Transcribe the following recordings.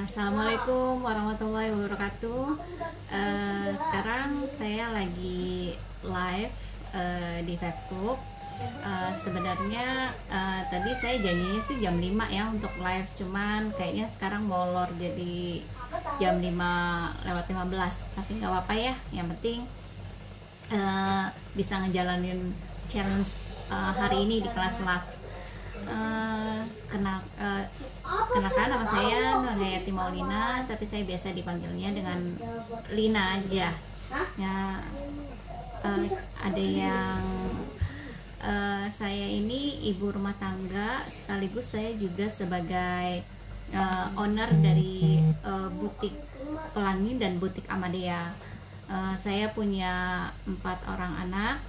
Assalamualaikum warahmatullahi wabarakatuh. Sekarang saya lagi live di Facebook. Sebenarnya tadi saya janjinya sih jam 5 ya untuk live, cuman kayaknya sekarang molor jadi jam 5:15. Tapi nggak apa-apa ya, yang penting bisa ngejalanin challenge hari ini di kelas live. Kenakan nama saya Nur Hayati Maulina, tapi saya biasa dipanggilnya dengan Lina aja ya. Ada yang saya ini ibu rumah tangga, sekaligus saya juga sebagai owner dari butik Pelangi dan butik Amadea. Saya punya 4 orang anak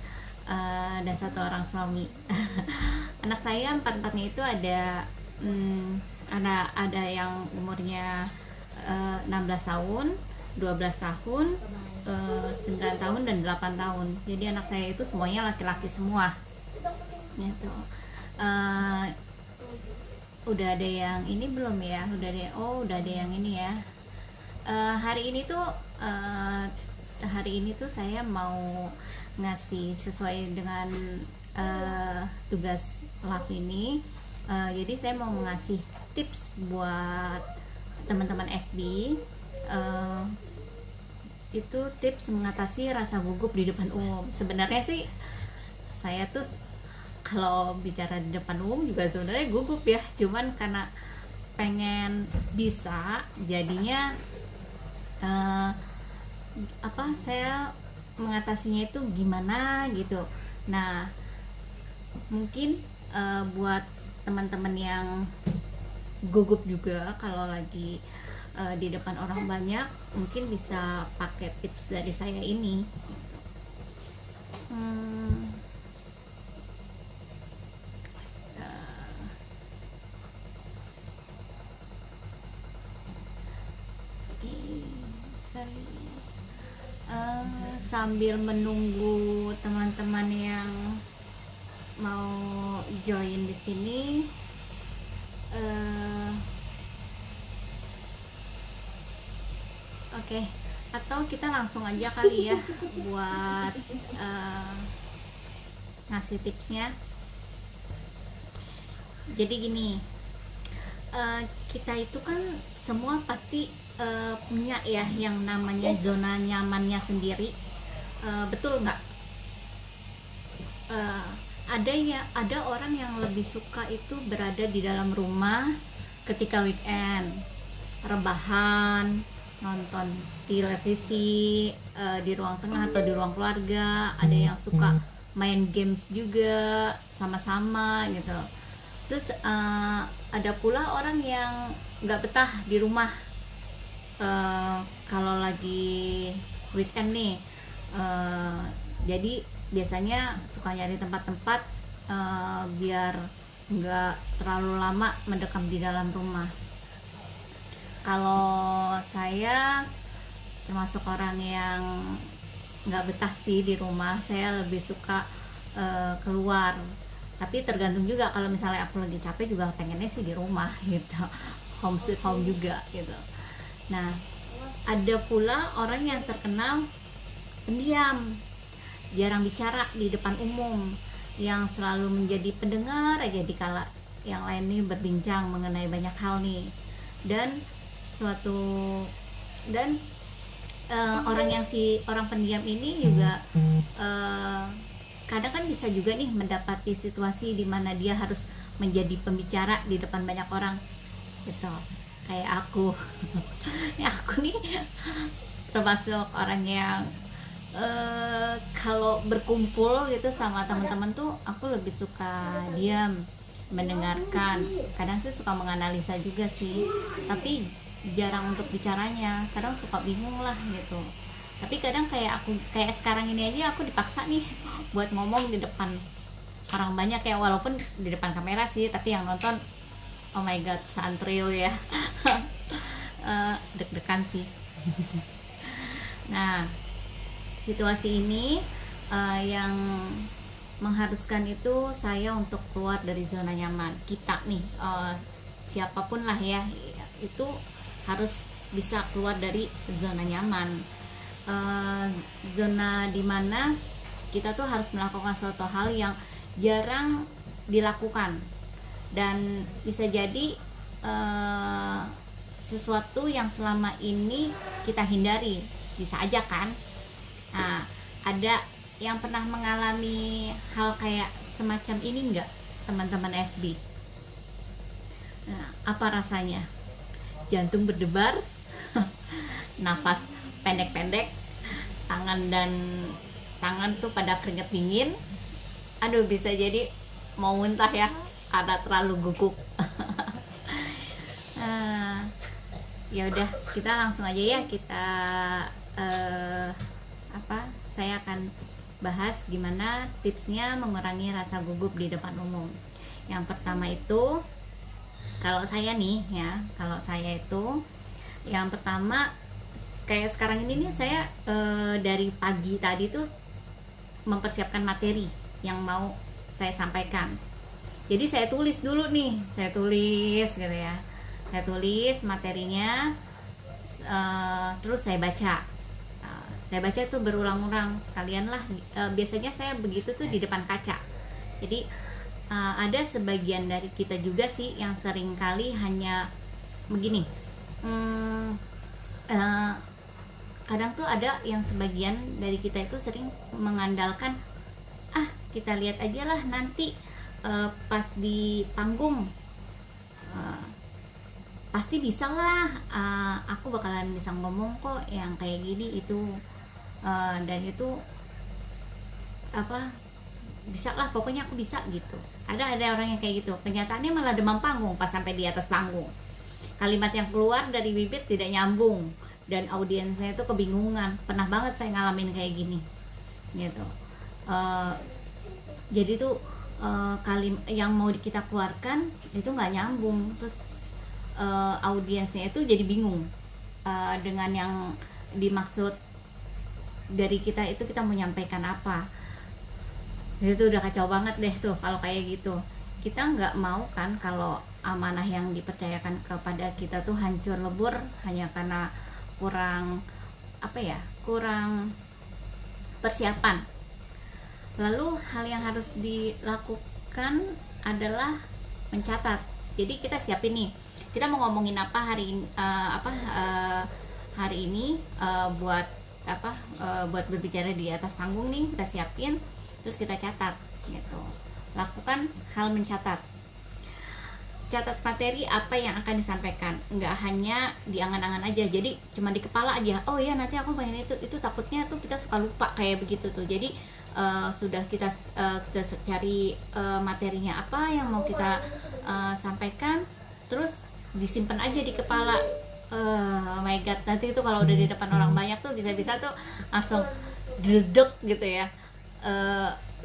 dan 1 orang suami. Anak saya 4-4-nya itu ada yang umurnya 16 tahun, 12 tahun, 9 tahun dan 8 tahun. Jadi anak saya itu semuanya laki-laki semua. Gitu. Udah ada yang ini belum ya? Udah ada yang ini ya. Hari ini tuh saya mau ngasih sesuai dengan tugas live ini. Jadi saya mau ngasih tips buat teman-teman FB. Itu tips mengatasi rasa gugup di depan umum. Sebenarnya sih saya tuh kalau bicara di depan umum juga sebenarnya gugup ya, cuman karena pengen bisa jadinya saya mengatasinya itu gimana gitu. Nah, mungkin buat teman-teman yang gugup juga kalau lagi di depan orang banyak, mungkin bisa pakai tips dari saya ini. Sambil menunggu teman-teman yang mau join di sini, oke. Atau kita langsung aja kali ya buat ngasih tipsnya. Jadi gini, kita itu kan semua pasti punya ya yang namanya zona nyamannya sendiri. Betul nggak? Ada orang yang lebih suka itu berada di dalam rumah ketika weekend, rebahan, nonton televisi di ruang tengah atau di ruang keluarga. Ada yang suka main games juga sama-sama gitu. Terus ada pula orang yang nggak betah di rumah kalau lagi weekend nih. Jadi biasanya suka nyari tempat-tempat biar nggak terlalu lama mendekam di dalam rumah. Kalau saya termasuk orang yang nggak betah sih di rumah. Saya lebih suka keluar. Tapi tergantung juga, kalau misalnya aku lagi capek juga pengennya sih di rumah gitu. Home sweet home juga gitu. Nah, ada pula orang yang terkenal pendiam, jarang bicara di depan umum, yang selalu menjadi pendengar aja dikala yang lain nih berbincang mengenai banyak hal nih. Dan orang pendiam ini juga kadang kan bisa juga nih mendapati situasi di mana dia harus menjadi pembicara di depan banyak orang gitu. Kayak aku. Aku nih termasuk orang yang kalau berkumpul gitu sama teman-teman tuh aku lebih suka diam, mendengarkan. Kadang sih suka menganalisa juga sih, tapi jarang untuk bicaranya. Kadang suka bingung lah gitu. Tapi kadang kayak sekarang ini aja aku dipaksa nih buat ngomong di depan orang banyak ya, walaupun di depan kamera sih, tapi yang nonton oh my god, santrio ya. Deg-degan sih. Nah, situasi ini yang mengharuskan itu saya untuk keluar dari zona nyaman kita nih. Siapapun lah ya, itu harus bisa keluar dari zona nyaman, zona dimana kita tuh harus melakukan suatu hal yang jarang dilakukan, dan bisa jadi sesuatu yang selama ini kita hindari, bisa aja kan. Nah, ada yang pernah mengalami hal kayak semacam ini enggak, teman-teman FB? Nah, apa rasanya? Jantung berdebar, nafas pendek-pendek, tangan tuh pada keringet dingin. Aduh, bisa jadi mau muntah ya karena terlalu gugup. Ya udah, kita langsung aja ya, kita saya akan bahas gimana tipsnya mengurangi rasa gugup di depan umum. Yang pertama itu, kalau saya itu yang pertama, kayak sekarang ini nih, saya dari pagi tadi tuh mempersiapkan materi yang mau saya sampaikan. Jadi saya tulis dulu nih, gitu ya. Saya tulis materinya, terus saya baca. Saya baca tuh berulang-ulang sekalian lah. Biasanya saya begitu tuh di depan kaca. Jadi ada sebagian dari kita juga sih yang sering kali hanya begini. Kadang tuh ada yang sebagian dari kita itu sering mengandalkan, kita lihat aja lah nanti pas di panggung, pasti bisa lah, aku bakalan bisa ngomong kok yang kayak gini itu, dan itu bisa lah, pokoknya aku bisa gitu. Ada orang yang kayak gitu, kenyataannya malah demam panggung pas sampai di atas panggung. Kalimat yang keluar dari bibir tidak nyambung dan audiensnya itu kebingungan. Pernah banget saya ngalamin kayak gini gitu. Jadi tuh kalimat yang mau kita keluarkan itu nggak nyambung, terus audiensnya itu jadi bingung dengan yang dimaksud dari kita itu, kita mau menyampaikan apa. Itu udah kacau banget deh tuh kalau kayak gitu. Kita nggak mau kan kalau amanah yang dipercayakan kepada kita tuh hancur lebur hanya karena kurang persiapan. Lalu hal yang harus dilakukan adalah mencatat. Jadi kita siapin nih, kita mau ngomongin apa hari ini, buat berbicara di atas panggung nih, kita siapin, terus kita catat gitu. Lakukan hal mencatat. Catat materi apa yang akan disampaikan, nggak hanya di angan-angan aja, jadi cuma di kepala aja. Oh ya, nanti aku pengen itu takutnya tuh kita suka lupa kayak begitu tuh. Jadi sudah kita cari materinya apa yang mau kita sampaikan, terus disimpan aja di kepala. Oh my god, nanti itu kalau udah di depan orang banyak tuh bisa-bisa tuh langsung dedek gitu ya,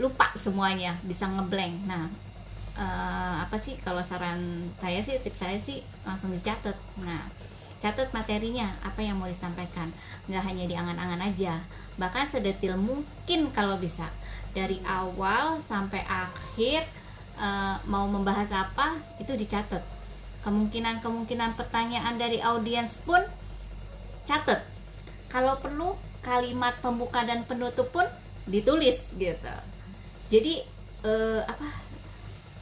lupa semuanya, bisa ngeblank. Nah, kalau saran saya sih, tips saya sih langsung dicatat. Nah, catat materinya apa yang mau disampaikan, nggak hanya di angan-angan aja, bahkan sedetil mungkin kalau bisa dari awal sampai akhir. Mau membahas apa itu dicatat. Kemungkinan pertanyaan dari audiens pun catat. Kalau perlu kalimat pembuka dan penutup pun ditulis gitu. Jadi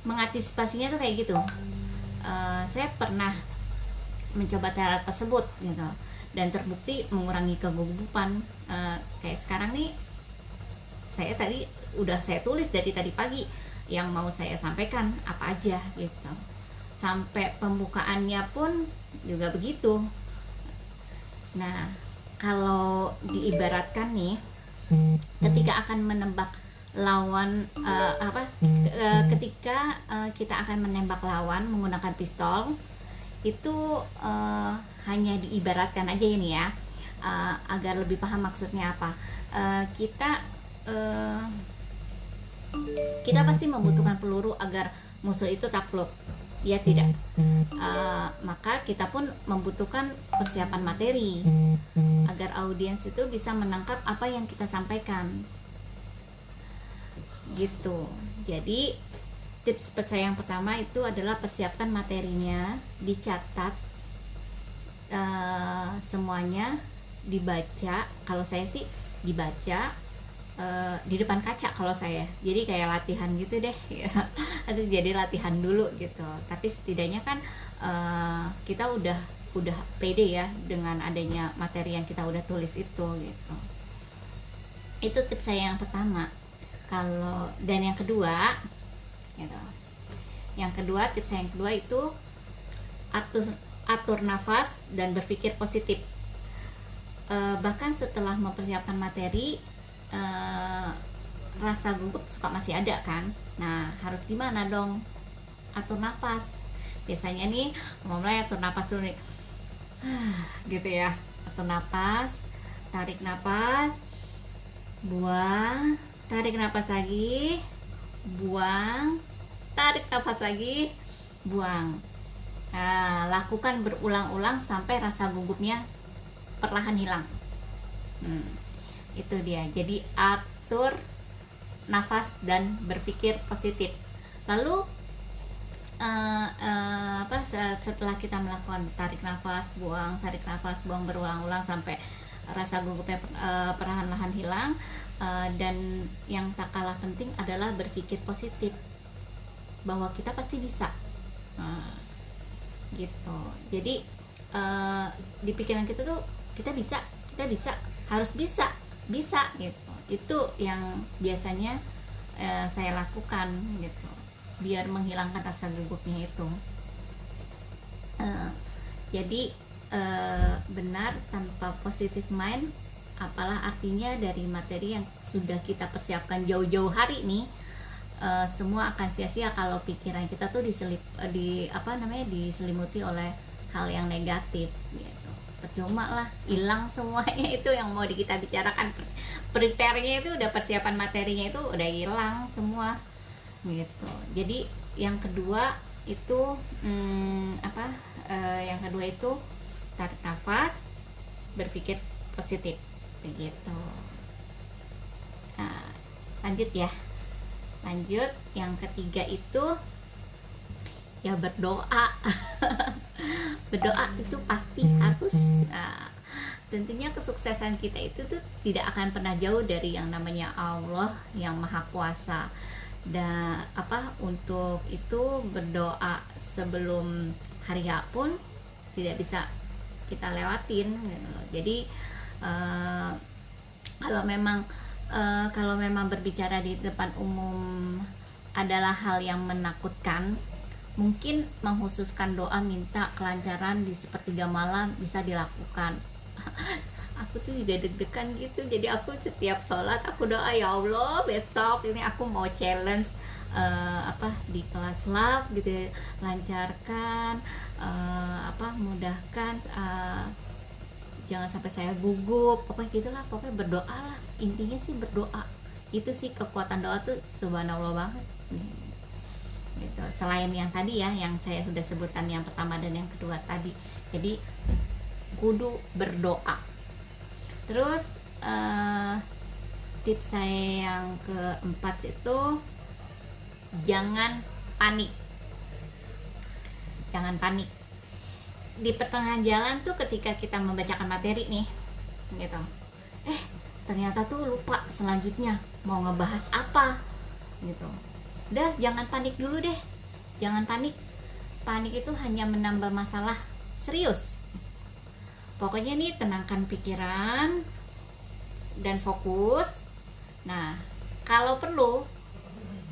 mengantisipasinya tuh kayak gitu. Saya pernah mencoba cara tersebut gitu, dan terbukti mengurangi kegugupan. Kayak sekarang nih, saya tulis dari tadi pagi yang mau saya sampaikan apa aja gitu, sampai pembukaannya pun juga begitu. Nah, kalau diibaratkan nih, ketika akan menembak lawan, ketika kita akan menembak lawan menggunakan pistol, itu hanya diibaratkan aja ini ya, agar lebih paham maksudnya apa. Kita pasti membutuhkan peluru agar musuh itu takluk, ya tidak? Maka kita pun membutuhkan persiapan materi agar audiens itu bisa menangkap apa yang kita sampaikan gitu. Jadi tips saya yang pertama itu adalah persiapkan materinya, dicatat semuanya dibaca. Kalau saya sih dibaca di depan kaca kalau saya, jadi kayak latihan gitu deh ya. Atau jadi latihan dulu gitu, tapi setidaknya kan kita udah pede ya dengan adanya materi yang kita udah tulis itu gitu. Itu tips saya yang pertama. Kalau dan yang kedua gitu, tips saya yang kedua itu atur nafas dan berpikir positif. Bahkan setelah mempersiapkan materi, rasa gugup suka masih ada kan. Nah, harus gimana dong? Atur nafas. Biasanya nih mulai atur nafas dulu nih. Gitu ya. Atur nafas, tarik nafas, buang, tarik nafas lagi, buang, tarik nafas lagi, buang. Nah, lakukan berulang-ulang sampai rasa gugupnya perlahan hilang. Itu dia. Jadi atur nafas dan berpikir positif. Lalu setelah kita melakukan tarik nafas buang berulang-ulang sampai rasa gugupnya perlahan-lahan hilang, dan yang tak kalah penting adalah berpikir positif bahwa kita pasti bisa. Gitu. Jadi di pikiran kita tuh kita bisa, harus bisa gitu. Itu yang biasanya saya lakukan gitu, biar menghilangkan rasa gugupnya itu. Jadi benar, tanpa positive mind, apalah artinya dari materi yang sudah kita persiapkan jauh-jauh hari nih. Semua akan sia-sia kalau pikiran kita tuh diselimuti oleh hal yang negatif gitu. Percuma lah, hilang semuanya itu yang mau kita bicarakan. Prepare-nya itu udah, persiapan materinya itu udah hilang semua gitu. Jadi yang kedua itu yang kedua itu tarik nafas, berpikir positif begitu. Nah, lanjut yang ketiga itu ya berdoa. Berdoa itu pasti harus. Tentunya kesuksesan kita itu tuh tidak akan pernah jauh dari yang namanya Allah yang Maha Kuasa. Dan untuk itu berdoa sebelum hari H pun tidak bisa kita lewatin gitu. Jadi kalau memang berbicara di depan umum adalah hal yang menakutkan, mungkin menghususkan doa minta kelancaran di sepertiga malam bisa dilakukan. Aku tuh juga deg-degan gitu, jadi aku setiap sholat aku doa, ya Allah besok ini aku mau challenge di kelas love gitu ya, lancarkan, mudahkan, jangan sampai saya gugup, pokoknya gitulah, pokoknya berdoa lah, intinya sih berdoa. Itu sih kekuatan doa tuh subhanallah banget gitu. Selain yang tadi ya, yang saya sudah sebutkan yang pertama dan yang kedua tadi, jadi kudu berdoa. Terus tips saya yang keempat itu jangan panik. Di pertengahan jalan tuh ketika kita membacakan materi nih gitu, ternyata tuh lupa selanjutnya mau ngebahas apa gitu. Udah, jangan panik dulu deh, jangan panik. Panik itu hanya menambah masalah serius. Pokoknya nih, tenangkan pikiran dan fokus. Nah, kalau perlu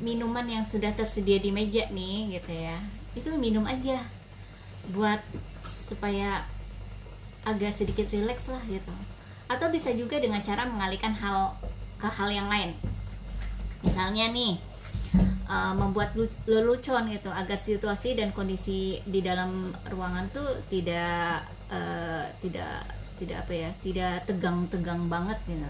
minuman yang sudah tersedia di meja nih gitu ya, itu minum aja buat supaya agak sedikit rileks lah gitu. Atau bisa juga dengan cara mengalihkan ke hal yang lain. Misalnya nih, membuat lelucon gitu agar situasi dan kondisi di dalam ruangan tuh tidak tegang-tegang banget gitu.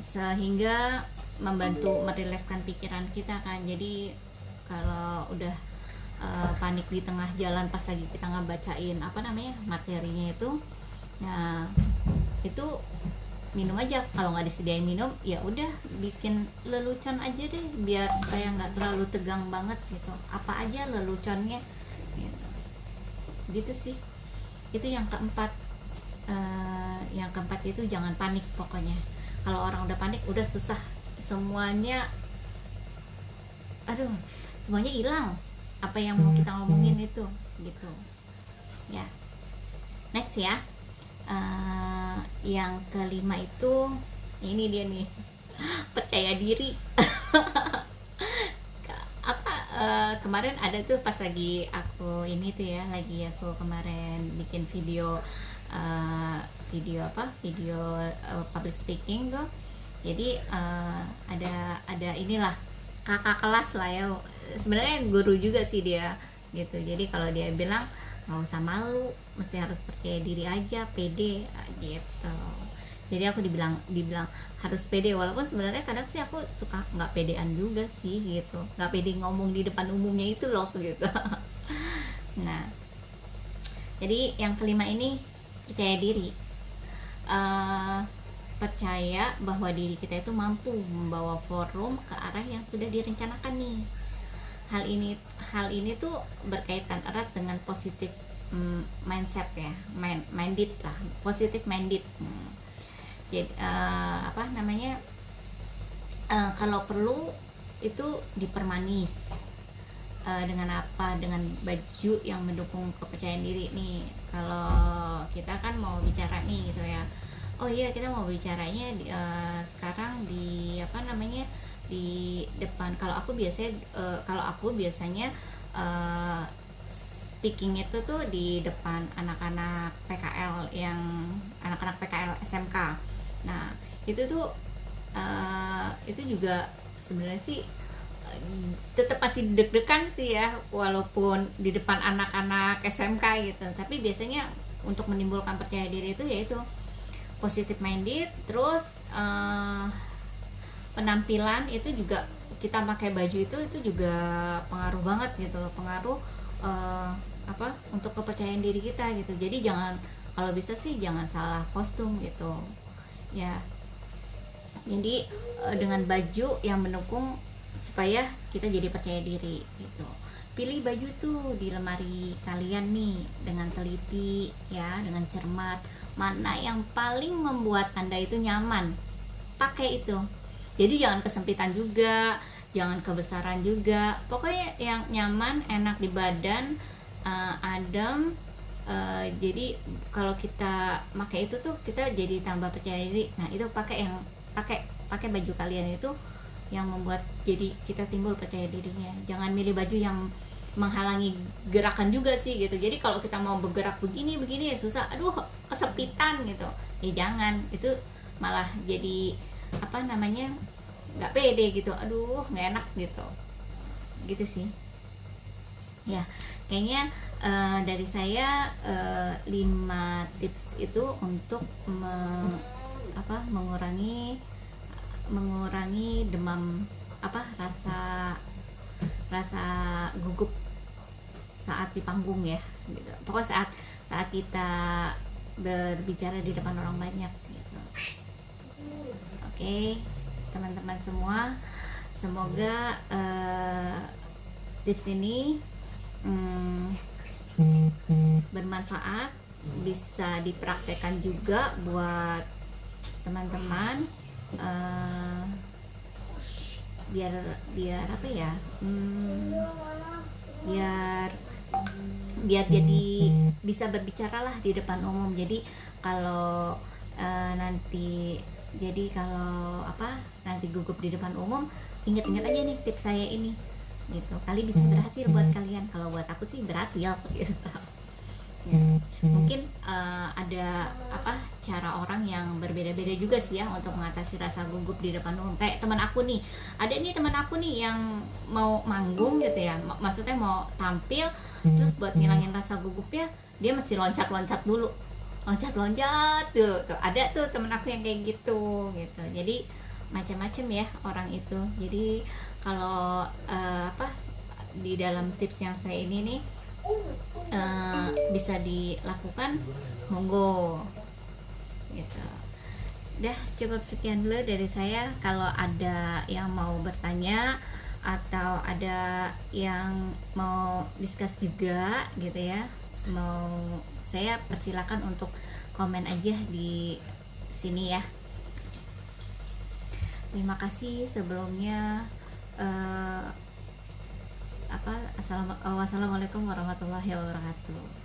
Sehingga membantu merilekskan pikiran kita kan. Jadi kalau udah panik di tengah jalan pas lagi kita ngebacain materinya itu, nah itu minum aja. Kalau nggak disediain minum, ya udah bikin lelucon aja deh, biar supaya nggak terlalu tegang banget gitu. Apa aja leluconnya gitu sih. Itu yang keempat. Yang keempat itu jangan panik pokoknya. Kalau orang udah panik udah susah, semuanya semuanya hilang apa yang mau kita ngomongin itu gitu ya. Next ya, yang kelima itu ini dia nih, percaya diri. Kemarin ada tuh pas lagi aku ini tuh ya, lagi aku kemarin bikin video public speaking tuh. Jadi ada inilah kakak kelas lah ya, sebenarnya guru juga sih dia gitu. Jadi kalau dia bilang nggak usah malu, mesti harus percaya diri aja, pede gitu. Jadi aku dibilang harus pede, walaupun sebenarnya kadang sih aku suka nggak pedean juga sih gitu, nggak pede ngomong di depan umumnya itu loh gitu. Nah, jadi yang kelima ini percaya diri. Percaya bahwa diri kita itu mampu membawa forum ke arah yang sudah direncanakan nih. Hal ini tuh berkaitan erat dengan positif mindset ya, minded lah, positif minded. Jadi kalau perlu itu dipermanis dengan apa? Dengan baju yang mendukung kepercayaan diri nih. Kalau kita kan mau bicara nih gitu ya. Oh iya, kita mau bicaranya sekarang di di depan. Kalau aku biasanya speaking itu tuh di depan anak-anak PKL SMK. Nah itu tuh itu juga sebenarnya sih tetap masih deg-degan sih ya, walaupun di depan anak-anak SMK gitu. Tapi biasanya untuk menimbulkan percaya diri itu yaitu positive minded, terus penampilan itu juga, kita pakai baju itu juga pengaruh banget gitu loh, pengaruh untuk kepercayaan diri kita gitu. Jadi kalau bisa sih jangan salah kostum gitu ya. Jadi dengan baju yang mendukung supaya kita jadi percaya diri gitu. Pilih baju tuh di lemari kalian nih dengan teliti ya, dengan cermat, mana yang paling membuat Anda itu nyaman, pakai itu. Jadi jangan kesempitan juga, jangan kebesaran juga, pokoknya yang nyaman, enak di badan, adem. Jadi kalau kita pakai itu tuh kita jadi tambah percaya diri. Nah itu pakai baju kalian itu yang membuat jadi kita timbul percaya dirinya. Jangan milih baju yang menghalangi gerakan juga sih gitu. Jadi kalau kita mau bergerak begini ya susah, kesepitan gitu ya, jangan. Itu malah jadi nggak pede gitu, nggak enak gitu sih ya. Kayaknya dari saya 5 tips itu untuk mengurangi demam, rasa gugup saat di panggung ya gitu. Pokoknya saat kita berbicara di depan orang banyak gitu. Oke, teman-teman semua, semoga tips ini bermanfaat, bisa dipraktekkan juga buat teman-teman, biar jadi bisa berbicara lah di depan umum. Jadi kalau nanti gugup di depan umum, ingat-ingat aja nih tips saya ini gitu, kali bisa berhasil buat kalian. Kalau buat aku sih berhasil gitu. Mungkin ada cara orang yang berbeda-beda juga sih ya untuk mengatasi rasa gugup di depan umum. Kayak teman aku nih, teman aku nih yang mau manggung gitu ya, maksudnya mau tampil, terus buat ngilangin rasa gugupnya dia mesti loncat-loncat dulu, tuh ada tuh teman aku yang kayak gitu. Jadi macam-macam ya orang itu. Jadi kalau di dalam tips yang saya ini nih bisa dilakukan, monggo gitu. Dah, cukup sekian dulu dari saya. Kalau ada yang mau bertanya atau ada yang mau discuss juga gitu ya, mau saya persilakan untuk komen aja di sini ya. Terima kasih sebelumnya. Wassalamualaikum warahmatullahi wabarakatuh.